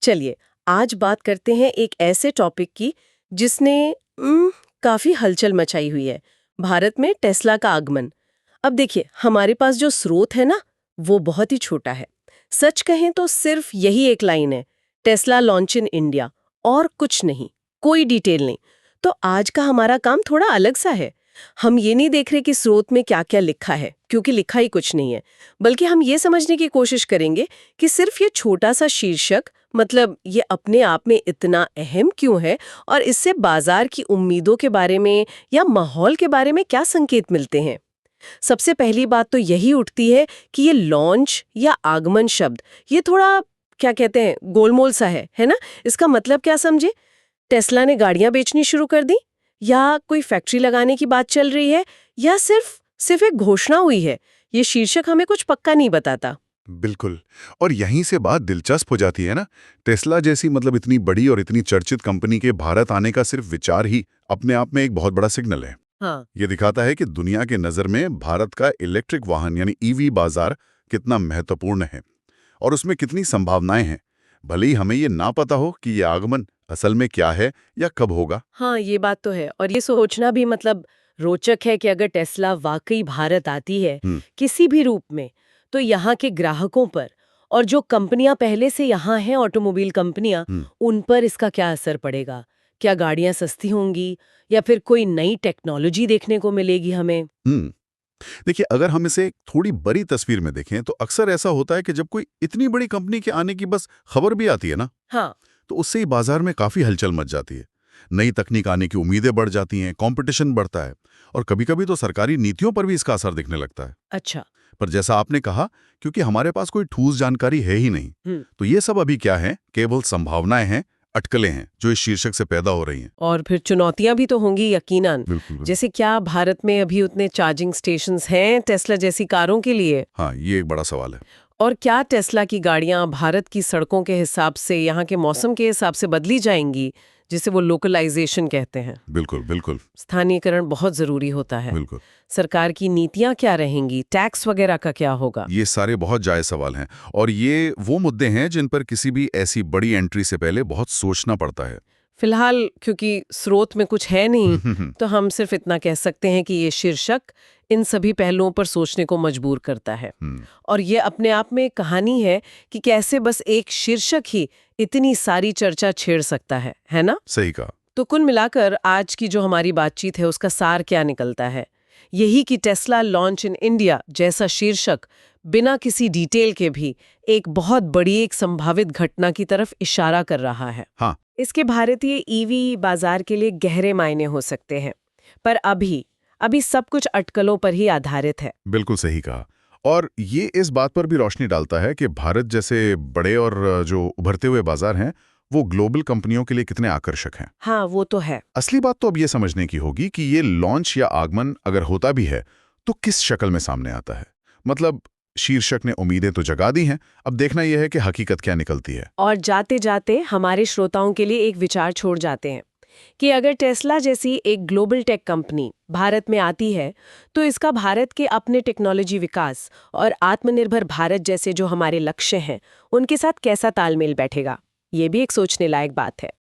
चलिए, आज बात करते हैं एक ऐसे टॉपिक की जिसने काफी हलचल मचाई हुई है। भारत में टेस्ला का आगमन। अब देखिए, हमारे पास जो स्रोत है ना, वो बहुत ही छोटा है। सच कहें तो सिर्फ यही एक लाइन है, टेस्ला लॉन्च इन इंडिया, और कुछ नहीं, कोई डिटेल नहीं। तो आज का हमारा काम थोड़ा अलग सा है। हम ये नहीं देख रहे कि स्रोत में क्या क्या लिखा है, क्योंकि लिखा ही कुछ नहीं है, बल्कि हम ये समझने की कोशिश करेंगे कि सिर्फ ये छोटा सा शीर्षक, मतलब ये अपने आप में इतना अहम क्यों है, और इससे बाजार की उम्मीदों के बारे में या माहौल के बारे में क्या संकेत मिलते हैं। सबसे पहली बात तो यही उठती है कि ये लॉन्च या आगमन शब्द, ये थोड़ा क्या कहते हैं, गोलमोल सा है ना। इसका मतलब क्या समझे? टेस्ला ने गाड़ियां बेचनी शुरू कर दी, या कोई फैक्ट्री लगाने की बात चल रही है, या सिर्फ सिर्फ एक घोषणा हुई है। ये शीर्षक हमें कुछ पक्का नहीं बताता। बिल्कुल। और यहीं से बात दिलचस्प हो जाती है ना। टेस्ला जैसी इतनी बड़ी और इतनी चर्चित कंपनी के भारत आने का सिर्फ विचार ही अपने आप में एक बहुत बड़ा सिग्नल है। हाँ। ये दिखाता है कि दुनिया के नज़र में भारत का इलेक्ट्रिक वाहन यानी ईवी बाजार कितना महत्वपूर्ण है और उसमें कितनी संभावनाएं हैं, भले ही हमें ये ना पता हो कि ये आगमन असल में क्या है या कब होगा। हाँ, ये बात तो है, और ये सोचना भी रोचक है कि अगर टेस्ला वाकई भारत आती है किसी भी रूप में, तो यहाँ के ग्राहकों पर और जो कंपनियां पहले से यहाँ हैं, ऑटोमोबाइल कंपनियां, उन पर इसका क्या असर पड़ेगा। क्या गाड़ियां सस्ती होंगी, या फिर कोई नई टेक्नोलॉजी देखने को मिलेगी हमें। हम्म देखिए, अगर हम इसे थोड़ी बड़ी तस्वीर में देखें तो अक्सर ऐसा होता है कि जब कोई इतनी बड़ी कंपनी के आने की बस खबर भी आती है ना, हाँ। तो उससे ही बाजार में काफी हलचल मच जाती है। नई तकनीक आने की उम्मीदें बढ़ जाती हैं, कंपटीशन बढ़ता है और कभी-कभी तो सरकारी नीतियों पर भी इसका असर दिखने लगता है। अच्छा। पर जैसा आपने कहा, क्योंकि हमारे पास कोई ठोस जानकारी है ही नहीं, तो ये सब अभी क्या है, केवल संभावनाएं हैं, अटकलें हैं जो इस शीर्षक से पैदा हो रही हैं। और फिर चुनौतियां भी तो होंगी यकीनन। बिल्कुल बिल्कुल। जैसे क्या भारत में अभी उतने चार्जिंग स्टेशंस हैं टेस्ला जैसी कारों के लिए? हाँ, ये एक बड़ा सवाल है। और क्या टेस्ला की गाड़ियां भारत की सड़कों के हिसाब से, यहाँ के मौसम के हिसाब से बदली जाएंगी, जिसे वो लोकलाइजेशन कहते हैं? बिल्कुल बिल्कुल। स्थानीयकरण बहुत जरूरी होता है। बिल्कुल। सरकार की नीतियां क्या रहेंगी, टैक्स वगैरह का क्या होगा? ये सारे बहुत जायज सवाल हैं और ये वो मुद्दे हैं जिन पर किसी भी ऐसी बड़ी एंट्री से पहले बहुत सोचना पड़ता है। फिलहाल क्योंकि स्रोत में कुछ है नहीं, तो हम सिर्फ इतना कह सकते हैं कि ये शीर्षक इन सभी पहलुओं पर सोचने को मजबूर करता है। और ये अपने आप में एक कहानी है कि कैसे बस एक शीर्षक ही इतनी सारी चर्चा छेड़ सकता है ना? सही कहा। तो कुल मिलाकर आज की जो हमारी बातचीत है, उसका सार क्या निकलता है? यही कि टेस्ला लॉन्च इन इंडिया जैसा शीर्षक बिना किसी डिटेल के भी एक बहुत बड़ी, एक संभावित घटना की तरफ इशारा कर रहा है। हाँ। इसके भारतीय ईवी बाजार के लिए गहरे मायने हो सकते हैं, पर अभी सब कुछ अटकलों पर ही आधारित है। बिल्कुल सही कहा। और ये इस बात पर भी रोशनी डालता है कि भारत जैसे बड़े और जो उभरते हुए बाजार हैं, वो ग्लोबल कंपनियों के लिए कितने आकर्षक हैं। हाँ, वो तो है। असली बात तो अब ये समझने की होगी कि ये लॉन्च या आगमन अगर होता भी है, तो किस शक्ल में सामने आता है। मतलब शीर्षक ने उम्मीदें तो जगा दी हैं, अब देखना यह है कि हकीकत क्या निकलती है। और जाते जाते हमारे श्रोताओं के लिए एक विचार छोड़ जाते हैं कि अगर टेस्ला जैसी एक ग्लोबल टेक कंपनी भारत में आती है, तो इसका भारत के अपने टेक्नोलॉजी विकास और आत्मनिर्भर भारत जैसे जो हमारे लक्ष्य हैं, उनके साथ कैसा तालमेल बैठेगा। ये भी एक सोचने लायक बात है।